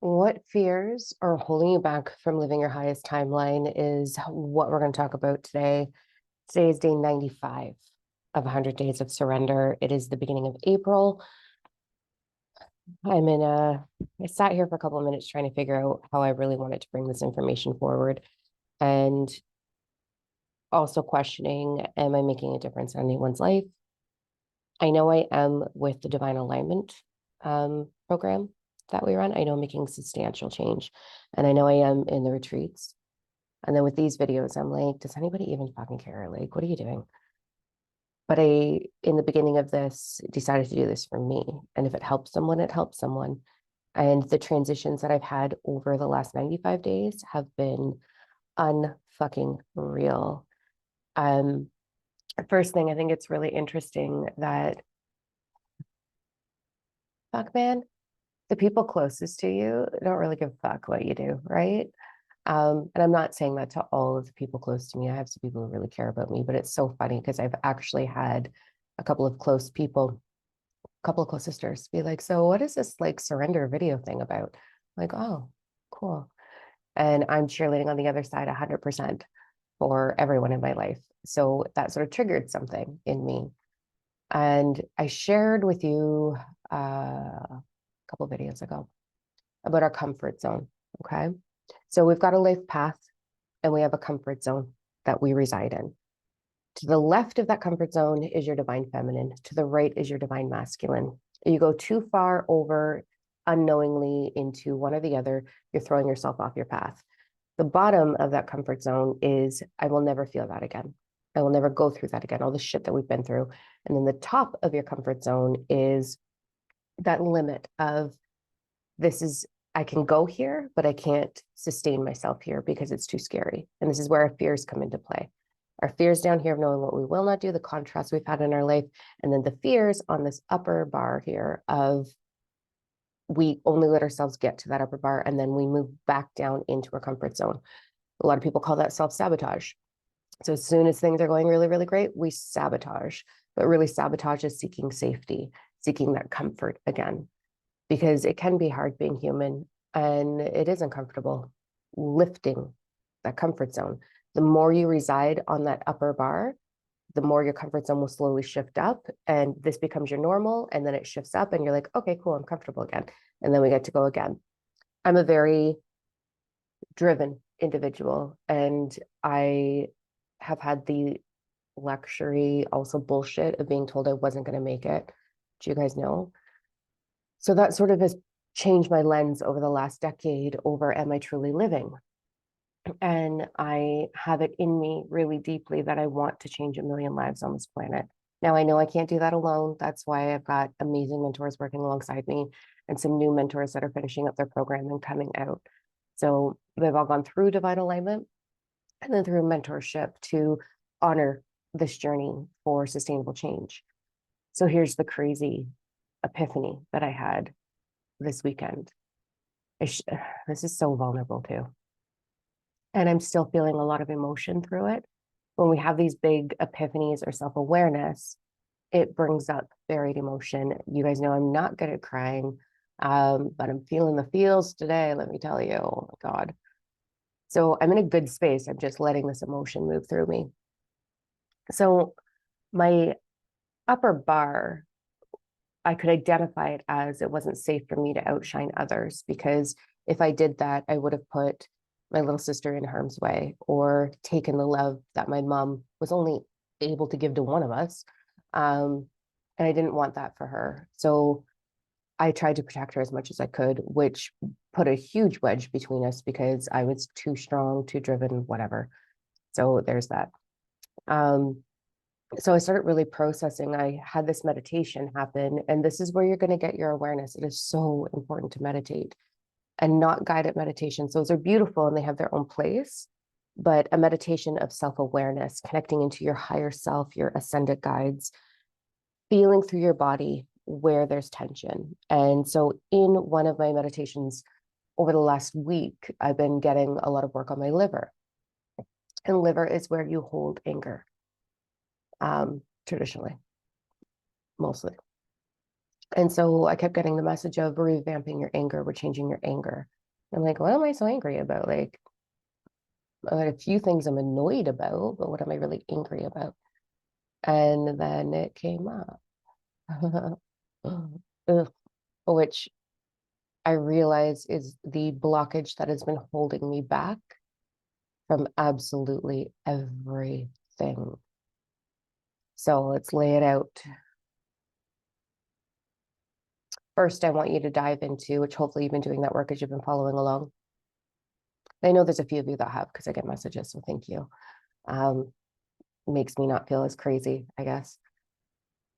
What fears are holding you back from living your highest timeline is what we're going to talk about today. Today is day 95 of 100 Days of Surrender. It is the beginning of April. I sat here for a couple of minutes trying to figure out how I really wanted to bring this information forward and also questioning, am I making a difference in anyone's life? I know I am with the Divine Alignment program that we run. I know I'm making substantial change. And I know I am in the retreats. And then with these videos, I'm like, does anybody even fucking care? Like, what are you doing? But in the beginning of this, decided to do this for me. And if it helps someone, it helps someone. And the transitions that I've had over the last 95 days have been unfucking real. Um, First thing, I think it's really interesting that, fuck, man, the people closest to you don't really give a fuck what you do, right? And I'm not saying that to all of the people close to me. I have some people who really care about me, but it's so funny because I've actually had a couple of close people, a couple of close sisters be like, so what is this like surrender video thing about? I'm like, oh, cool. And I'm cheerleading on the other side 100% for everyone in my life. So that sort of triggered something in me. And I shared with you a couple of videos ago about our comfort zone. Okay. So we've got a life path and we have a comfort zone that we reside in. To the left of that comfort zone is your divine feminine. To the right is your divine masculine. You go too far over unknowingly into one or the other, you're throwing yourself off your path. The bottom of that comfort zone is, I will never feel that again. I will never go through that again, all the shit that we've been through. And then the top of your comfort zone is that limit of, this is, I can go here, but I can't sustain myself here because it's too scary. And this is where our fears come into play. Our fears down here of knowing what we will not do, the contrast we've had in our life, and then the fears on this upper bar here of, we only let ourselves get to that upper bar and then we move back down into our comfort zone. A lot of people call that self-sabotage. So as soon as things are going really, really great, we sabotage. But really, sabotage is seeking safety, seeking that comfort again, because it can be hard being human and it is uncomfortable lifting that comfort zone. The more you reside on that upper bar, the more your comfort zone will slowly shift up and this becomes your normal. And then it shifts up and you're like, okay, cool, I'm comfortable again. And then we get to go again. I'm a very driven individual and I have had the luxury, also bullshit, of being told I wasn't going to make it. Do you guys know? So that sort of has changed my lens over the last decade over, am I truly living? And I have it in me really deeply that I want to change a million lives on this planet. Now, I know I can't do that alone. That's why I've got amazing mentors working alongside me and some new mentors that are finishing up their program and coming out. So they've all gone through Divine Alignment and then through mentorship to honor this journey for sustainable change. So here's the crazy epiphany that I had this weekend. This is so vulnerable too. And I'm still feeling a lot of emotion through it. When we have these big epiphanies or self-awareness, it brings up buried emotion. You guys know I'm not good at crying, but I'm feeling the feels today, let me tell you. Oh my God. So I'm in a good space. I'm just letting this emotion move through me. So my upper bar, I could identify it as, it wasn't safe for me to outshine others, because if I did that, I would have put my little sister in harm's way or taken the love that my mom was only able to give to one of us. And I didn't want that for her. So I tried to protect her as much as I could, which put a huge wedge between us because I was too strong, too driven, whatever. So there's that. So I started really processing. I had this meditation happen, and this is where you're going to get your awareness. It is so important to meditate and not guided meditations. Those are beautiful and they have their own place, but a meditation of self-awareness, connecting into your higher self, your ascended guides, feeling through your body where there's tension. And so in one of my meditations over the last week, I've been getting a lot of work on my liver. And liver is where you hold anger, traditionally, mostly. And so I kept getting the message of, we're revamping your anger, we're changing your anger. I'm like, what am I so angry about? Like, a few things I'm annoyed about, but what am I really angry about? And then it came up, Ugh, which I realize is the blockage that has been holding me back from absolutely everything. So let's lay it out. First, I want you to dive into, which hopefully you've been doing that work as you've been following along. I know there's a few of you that have, because I get messages, so thank you. Makes me not feel as crazy, I guess.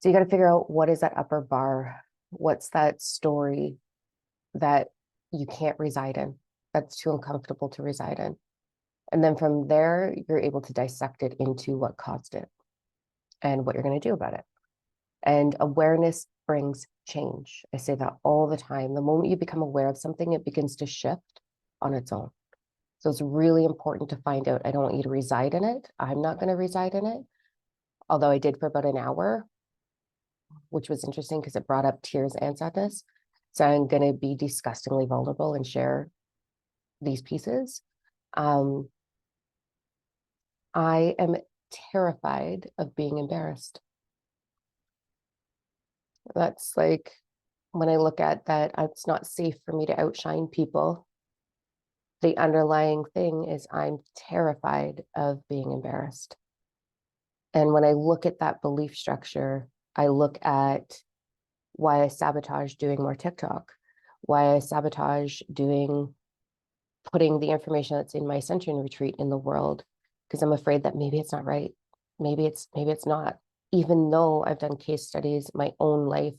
So you got to figure out, what is that upper bar? What's that story that you can't reside in, that's too uncomfortable to reside in? And then from there, you're able to dissect it into what caused it and what you're going to do about it. And awareness brings change. I say that all the time. The moment you become aware of something, it begins to shift on its own. So it's really important to find out. I don't want you to reside in it. I'm not going to reside in it, although I did for about an hour, which was interesting because it brought up tears and sadness. So I'm going to be disgustingly vulnerable and share these pieces. I am terrified of being embarrassed. That's like, when I look at that, it's not safe for me to outshine people. The underlying thing is I'm terrified of being embarrassed. And when I look at that belief structure, I look at why I sabotage doing more TikTok, why I sabotage putting the information that's in my Ascension retreat in the world, because I'm afraid that maybe it's not right. Maybe it's not. Even though I've done case studies, my own life,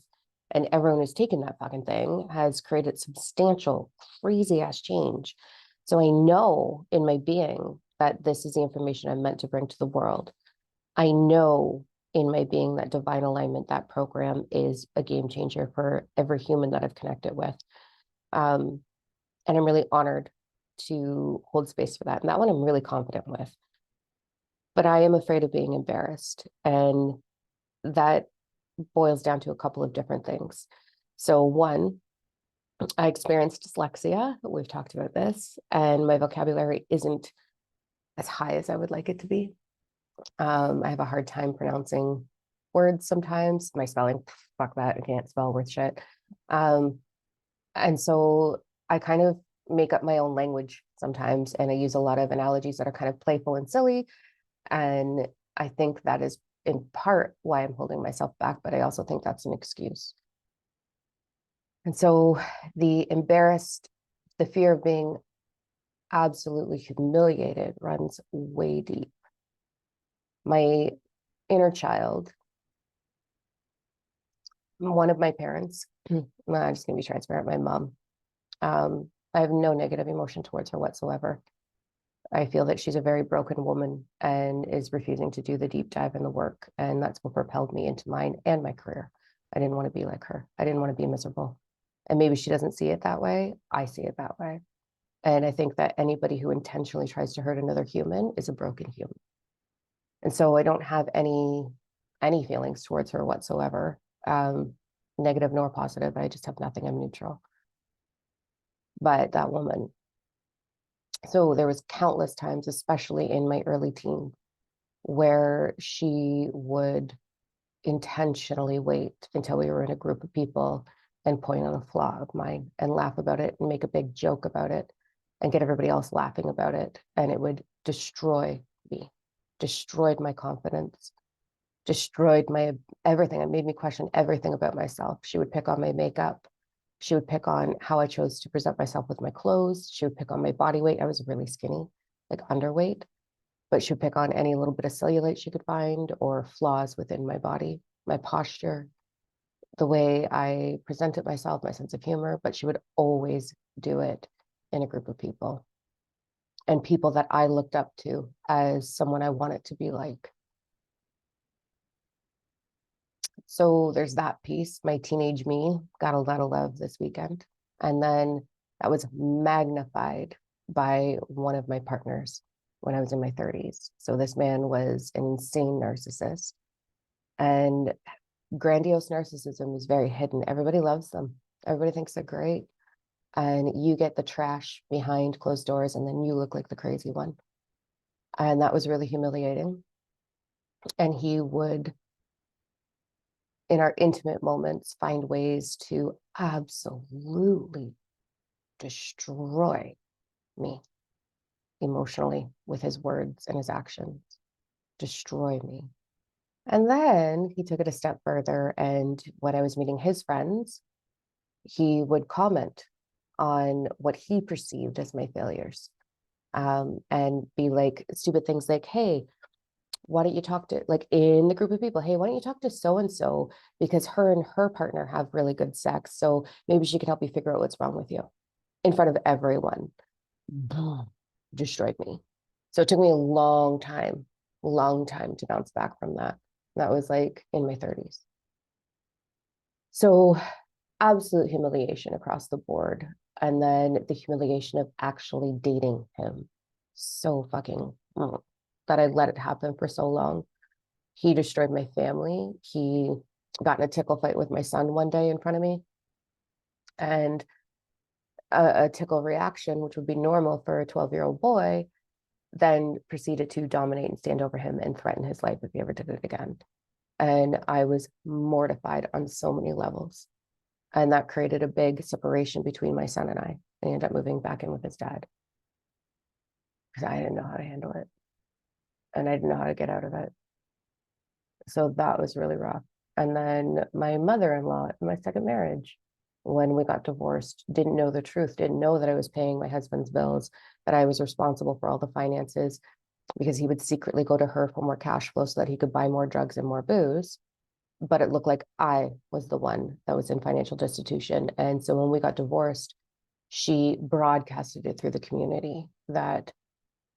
and everyone who's taken that fucking thing has created substantial, crazy ass change. So I know in my being that this is the information I'm meant to bring to the world. I know in my being that divine alignment, that program is a game changer for every human that I've connected with. And I'm really honored to hold space for that. And that one I'm really confident with. But I am afraid of being embarrassed. And that boils down to a couple of different things. So one, I experienced dyslexia. We've talked about this, and my vocabulary isn't as high as I would like it to be. I have a hard time pronouncing words sometimes. My spelling, fuck that, I can't spell worth shit. And so I kind of make up my own language sometimes, and I use a lot of analogies that are kind of playful and silly. And I think that is in part why I'm holding myself back, but I also think that's an excuse. And so the fear of being absolutely humiliated runs way deep. My inner child, one of my parents, well, I'm just gonna be transparent, my mom, I have no negative emotion towards her whatsoever. I feel that she's a very broken woman and is refusing to do the deep dive in the work. And that's what propelled me into mine and my career. I didn't want to be like her. I didn't want to be miserable. And maybe she doesn't see it that way. I see it that way. And I think that anybody who intentionally tries to hurt another human is a broken human. And so I don't have any feelings towards her whatsoever, negative nor positive. I just have nothing. I'm neutral. But that woman, so there was countless times, especially in my early teens, where she would intentionally wait until we were in a group of people and point out a flaw of mine and laugh about it and make a big joke about it and get everybody else laughing about it. And it would destroy me, destroyed my confidence, destroyed my everything. It made me question everything about myself. She would pick on my makeup. She would pick on how I chose to present myself with my clothes. She would pick on my body weight. I was really skinny, like underweight, but she would pick on any little bit of cellulite she could find or flaws within my body, my posture, the way I presented myself, my sense of humor, but she would always do it in a group of people and people that I looked up to as someone I wanted to be like. So there's that piece. My teenage me got a lot of love this weekend. And then that was magnified by one of my partners when I was in my 30s. So this man was an insane narcissist. And grandiose narcissism is very hidden. Everybody loves them. Everybody thinks they're great. And you get the trash behind closed doors, and then you look like the crazy one. And that was really humiliating. And he would, in our intimate moments, find ways to absolutely destroy me emotionally with his words and his actions, destroy me. And then he took it a step further. And when I was meeting his friends, he would comment on what he perceived as my failures, and be like stupid things like, hey, why don't you talk to, like in the group of people, hey, why don't you talk to so and so, because her and her partner have really good sex, so maybe she can help you figure out what's wrong with you, in front of everyone. Destroyed me. So it took me a long time to bounce back from that. That was like in my 30s. So absolute humiliation across the board. And then the humiliation of actually dating him. So fucking that I let it happen for so long. He destroyed my family. He got in a tickle fight with my son one day in front of me. And a tickle reaction, which would be normal for a 12-year-old boy, then proceeded to dominate and stand over him and threaten his life if he ever did it again. And I was mortified on so many levels. And that created a big separation between my son and I. I ended up moving back in with his dad because I didn't know how to handle it. And I didn't know how to get out of it. So that was really rough. And then my mother-in-law, my second marriage, when we got divorced, didn't know the truth, didn't know that I was paying my husband's bills, that I was responsible for all the finances, because he would secretly go to her for more cash flow so that he could buy more drugs and more booze. But it looked like I was the one that was in financial destitution. And so when we got divorced, she broadcasted it through the community that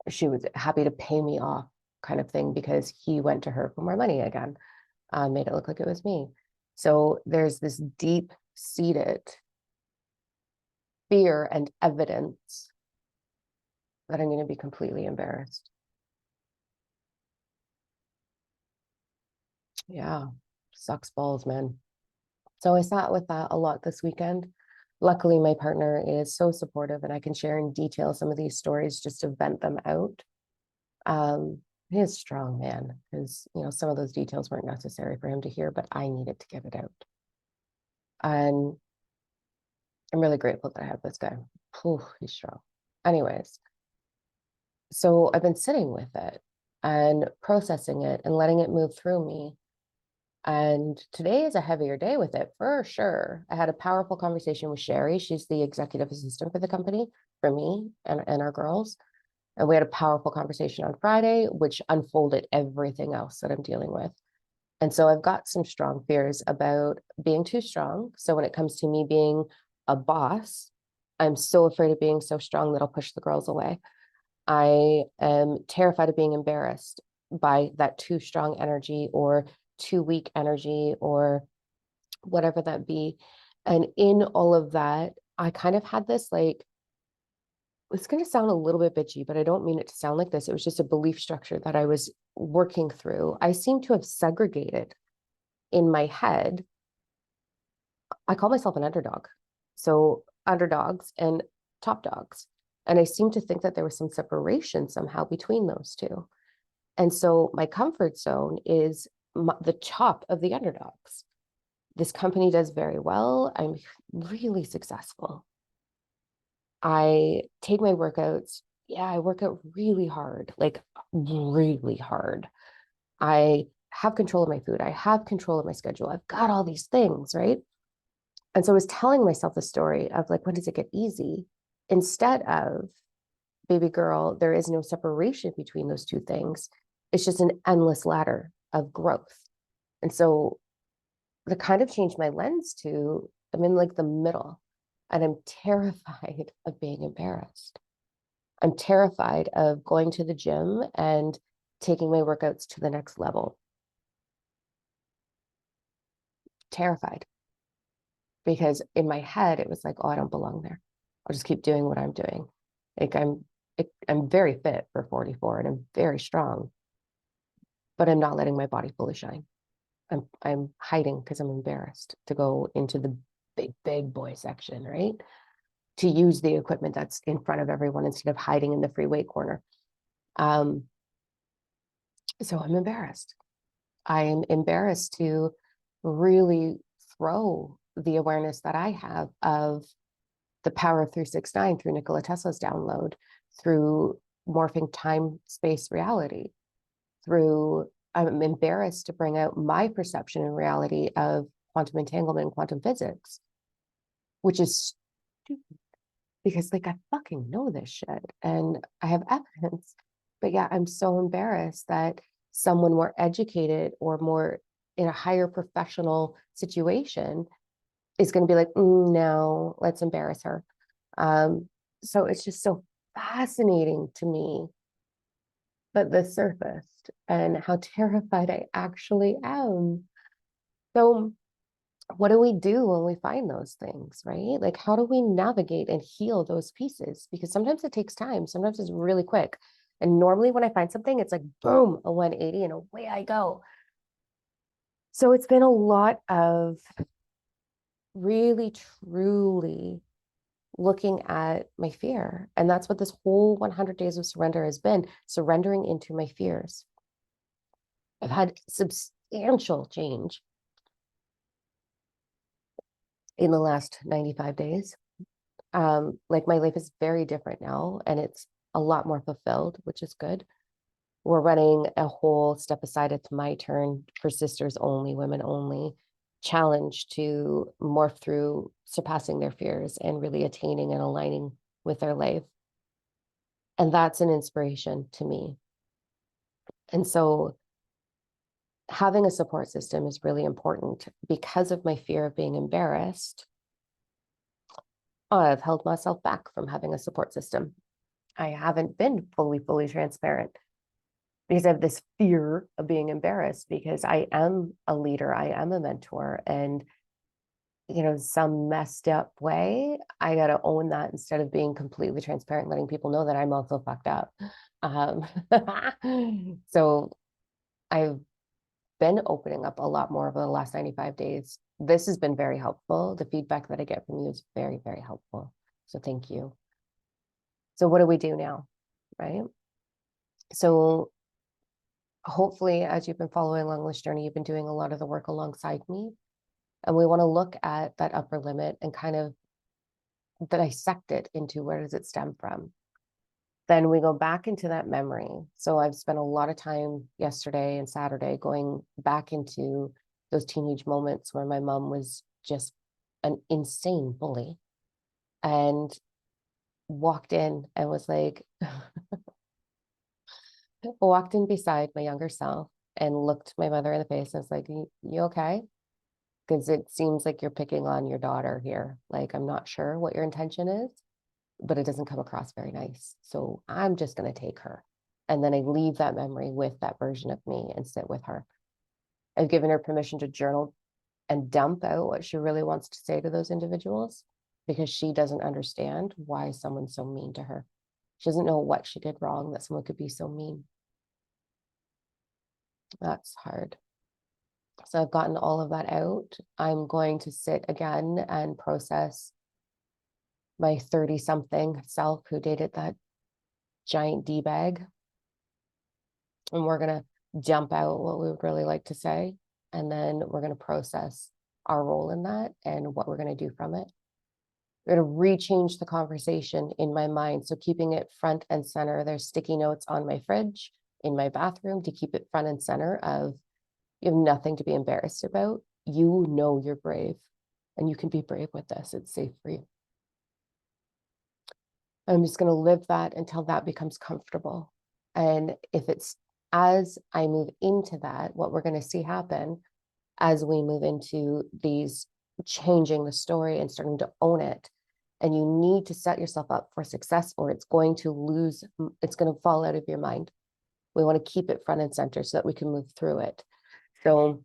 she was happy to pay me off, kind of thing, because he went to her for more money again. Made it look like it was me. So there's this deep seated fear and evidence that I'm going to be completely embarrassed. Yeah, sucks balls, man. So I sat with that a lot this weekend. Luckily, my partner is so supportive, and I can share in detail some of these stories just to vent them out. He is a strong man, because some of those details weren't necessary for him to hear, but I needed to get it out. And I'm really grateful that I have this guy. Whew, he's strong. Anyways, so I've been sitting with it and processing it and letting it move through me. And today is a heavier day with it, for sure. I had a powerful conversation with Sherry. She's the executive assistant for the company, for me and our girls. And we had a powerful conversation on Friday, which unfolded everything else that I'm dealing with. And so I've got some strong fears about being too strong. So when it comes to me being a boss, I'm so afraid of being so strong that I'll push the girls away. I am terrified of being embarrassed by that too strong energy or too weak energy or whatever that be. And in all of that, I kind of had this, like, it's going to sound a little bit bitchy, but I don't mean it to sound like this. It was just a belief structure that I was working through. I seem to have segregated in my head. I call myself an underdog. So underdogs and top dogs. And I seem to think that there was some separation somehow between those two. And so my comfort zone is the top of the underdogs. This company does very well. I'm really successful. I take my workouts. Yeah, I work out really hard, like really hard. I have control of my food. I have control of my schedule. I've got all these things, right? And so I was telling myself the story of, like, when does it get easy? Instead of, baby girl, there is no separation between those two things. It's just an endless ladder of growth. And so that kind of changed my lens to, I'm in like the middle, and I'm terrified of being embarrassed. I'm terrified of going to the gym and taking my workouts to the next level. Terrified. Because in my head, it was like, oh, I don't belong there. I'll just keep doing what I'm doing. Like I'm very fit for 44 and I'm very strong, but I'm not letting my body fully shine. I'm hiding because I'm embarrassed to go into the big boy section, right? To use the equipment that's in front of everyone instead of hiding in the free weight corner. So I'm embarrassed. I am embarrassed to really throw the awareness that I have of the power of 369 through Nikola Tesla's download, through morphing time, space, reality, through, I'm embarrassed to bring out my perception and reality of quantum entanglement and quantum physics, which is stupid because like I fucking know this shit and I have evidence. But yeah, I'm so embarrassed that someone more educated or more in a higher professional situation is going to be like, no, let's embarrass her. So it's just so fascinating to me, but the surface and how terrified I actually am. So what do we do when we find those things, right? Like, how do we navigate and heal those pieces? Because sometimes it takes time, sometimes it's really quick. And normally when I find something, it's like, boom, a 180 and away I go. So it's been a lot of really, truly looking at my fear. And that's what this whole 100 days of surrender has been, surrendering into my fears. I've had substantial change in the last 95 days. Like my life is very different now and it's a lot more fulfilled, which is good. We're running a whole step aside. It's my turn for sisters only, women only challenge to morph through surpassing their fears and really attaining and aligning with their life. And that's an inspiration to me. And so having a support system is really important because of my fear of being embarrassed. I've held myself back from having a support system. I haven't been fully transparent because I have this fear of being embarrassed because I am a leader, I am a mentor, and some messed up way, I got to own that instead of being completely transparent, letting people know that I'm also fucked up. Um, so I've been opening up a lot more over the last 95 days. This has been very helpful. The feedback that I get from you is very helpful. So thank you. So what do we do now, right? So hopefully, as you've been following along this journey, you've been doing a lot of the work alongside me. And we want to look at that upper limit and kind of dissect it into where does it stem from. Then we go back into that memory. So I've spent a lot of time yesterday and Saturday going back into those teenage moments where my mom was just an insane bully and walked in and was like, walked in beside my younger self and looked my mother in the face and was like, you okay? Because it seems like you're picking on your daughter here. Like, I'm not sure what your intention is, but it doesn't come across very nice. So I'm just going to take her. And then I leave that memory with that version of me and sit with her. I've given her permission to journal and dump out what she really wants to say to those individuals because she doesn't understand why someone's so mean to her. She doesn't know what she did wrong that someone could be so mean. That's hard. So I've gotten all of that out. I'm going to sit again and process my 30-something self who dated that giant D-bag. And we're going to jump out what we would really like to say. And then we're going to process our role in that and what we're going to do from it. We're going to rechange the conversation in my mind. So keeping it front and center. There's sticky notes on my fridge in my bathroom to keep it front and center of you have nothing to be embarrassed about. You know you're brave and you can be brave with this. It's safe for you. I'm just going to live that until that becomes comfortable. And if it's as I move into that, what we're going to see happen as we move into these changing the story and starting to own it. And you need to set yourself up for success or it's going to fall out of your mind. We want to keep it front and center so that we can move through it. So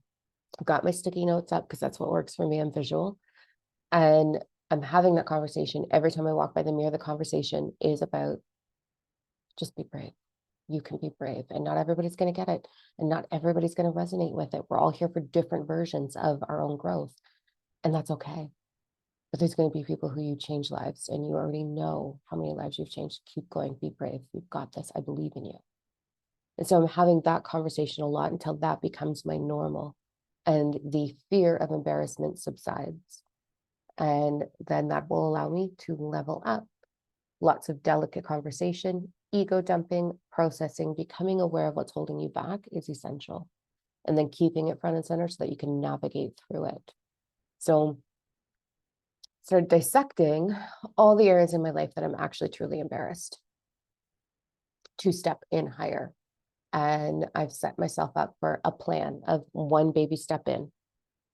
I've got my sticky notes up because that's what works for me. I'm visual. And I'm having that conversation every time I walk by the mirror. The conversation is about just be brave. you can be brave, and not everybody's going to get it, and not everybody's going to resonate with it. We're all here for different versions of our own growth, and that's okay. But there's going to be people who you change lives, and you already know how many lives you've changed. Keep going, be brave. You've got this. I believe in you. And so I'm having that conversation a lot until that becomes my normal and the fear of embarrassment subsides. And then that will allow me to level up. Lots of delicate conversation, ego dumping, processing, becoming aware of what's holding you back is essential. And then keeping it front and center so that you can navigate through it. So start dissecting all the areas in my life that I'm actually truly embarrassed to step in higher. And I've set myself up for a plan of one baby step in.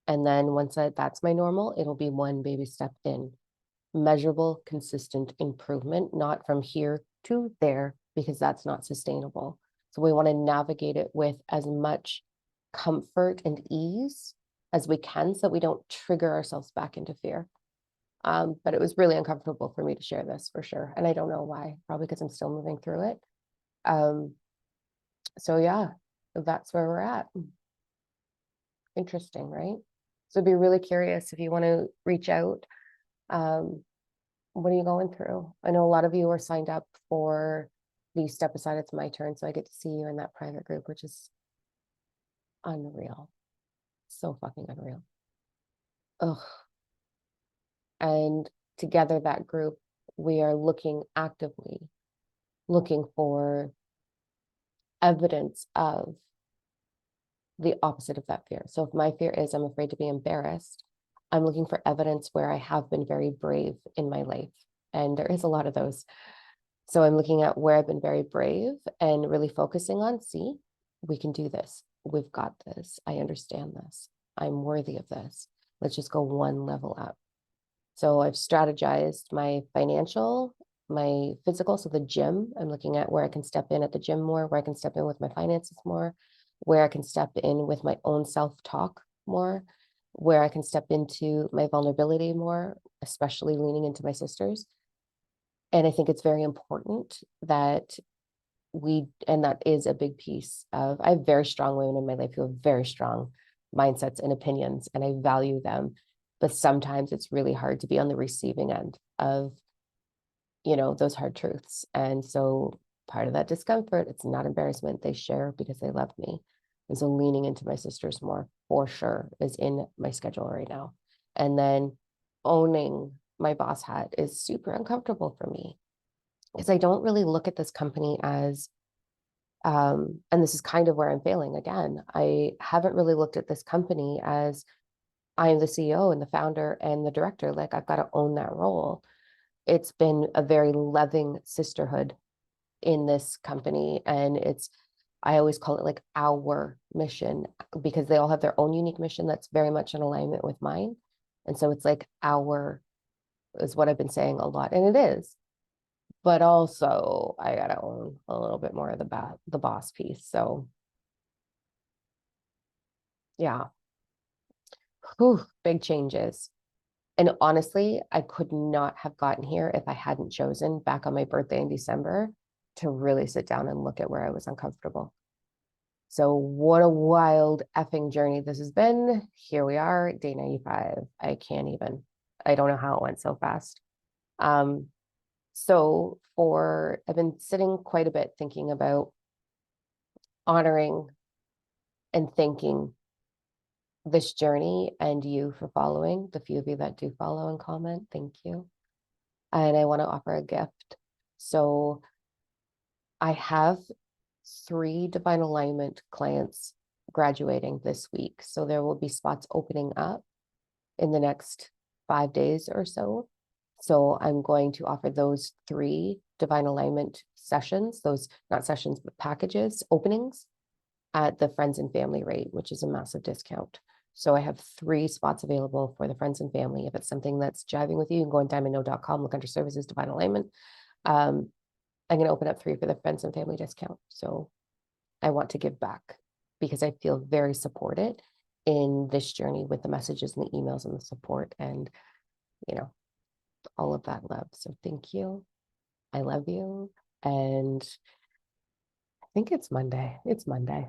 And then once that's my normal, it'll be one baby step in. Measurable, consistent improvement, not from here to there, because that's not sustainable. So we want to navigate it with as much comfort and ease as we can so that we don't trigger ourselves back into fear. But it was really uncomfortable for me to share this for sure. And I don't know why, probably because I'm still moving through it. So yeah, that's where we're at. Interesting, right? So I'd be really curious if you want to reach out. What are you going through? I know a lot of you are signed up for the Step Aside, It's My Turn. So I get to see you in that private group, which is unreal. So fucking unreal. Ugh. And together, that group, we are actively looking for evidence of the opposite of that fear. So if my fear is I'm afraid to be embarrassed, I'm looking for evidence where I have been very brave in my life. And there is a lot of those. So I'm looking at where I've been very brave and really focusing on, see, we can do this. We've got this. I understand this. I'm worthy of this. Let's just go one level up. So I've strategized my financial, my physical. So the gym, I'm looking at where I can step in at the gym more, where I can step in with my finances more, where I can step in with my own self-talk more, where I can step into my vulnerability more, especially leaning into my sisters. And I think it's very important that and that is a big piece of, I have very strong women in my life who have very strong mindsets and opinions, and I value them. But sometimes it's really hard to be on the receiving end of, those hard truths. And so part of that discomfort, it's not embarrassment. They share because they love me. And so leaning into my sisters more for sure is in my schedule right now. And then owning my boss hat is super uncomfortable for me because I don't really look at this company as, and this is kind of where I'm failing again. I haven't really looked at this company as I am the CEO and the founder and the director. Like I've got to own that role. It's been a very loving sisterhood in this company. And I always call it like our mission because they all have their own unique mission that's very much in alignment with mine. And so it's like is what I've been saying a lot. And it is. But also I gotta own a little bit more of the boss piece. So yeah. Whew, big changes. And honestly, I could not have gotten here if I hadn't chosen back on my birthday in December to really sit down and look at where I was uncomfortable. So what a wild effing journey this has been. Here we are, day 95. I don't know how it went so fast. So I've been sitting quite a bit thinking about honoring and thanking this journey and you for following, the few of you that do follow and comment, thank you. And I want to offer a gift. So I have 3 divine alignment clients graduating this week. So there will be spots opening up in the next 5 days or so. So I'm going to offer those 3 divine alignment sessions, those not sessions, but packages, openings at the friends and family rate, which is a massive discount. So I have 3 spots available for the friends and family. If it's something that's jiving with you, you can go on diamondno.com, look under services, divine alignment. I'm going to open up 3 for the friends and family discount. So I want to give back because I feel very supported in this journey with the messages and the emails and the support and, all of that love. So thank you. I love you. And think it's Monday. It's Monday.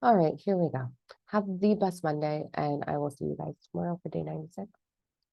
All right, here we go. Have the best Monday, and I will see you guys tomorrow for day 96.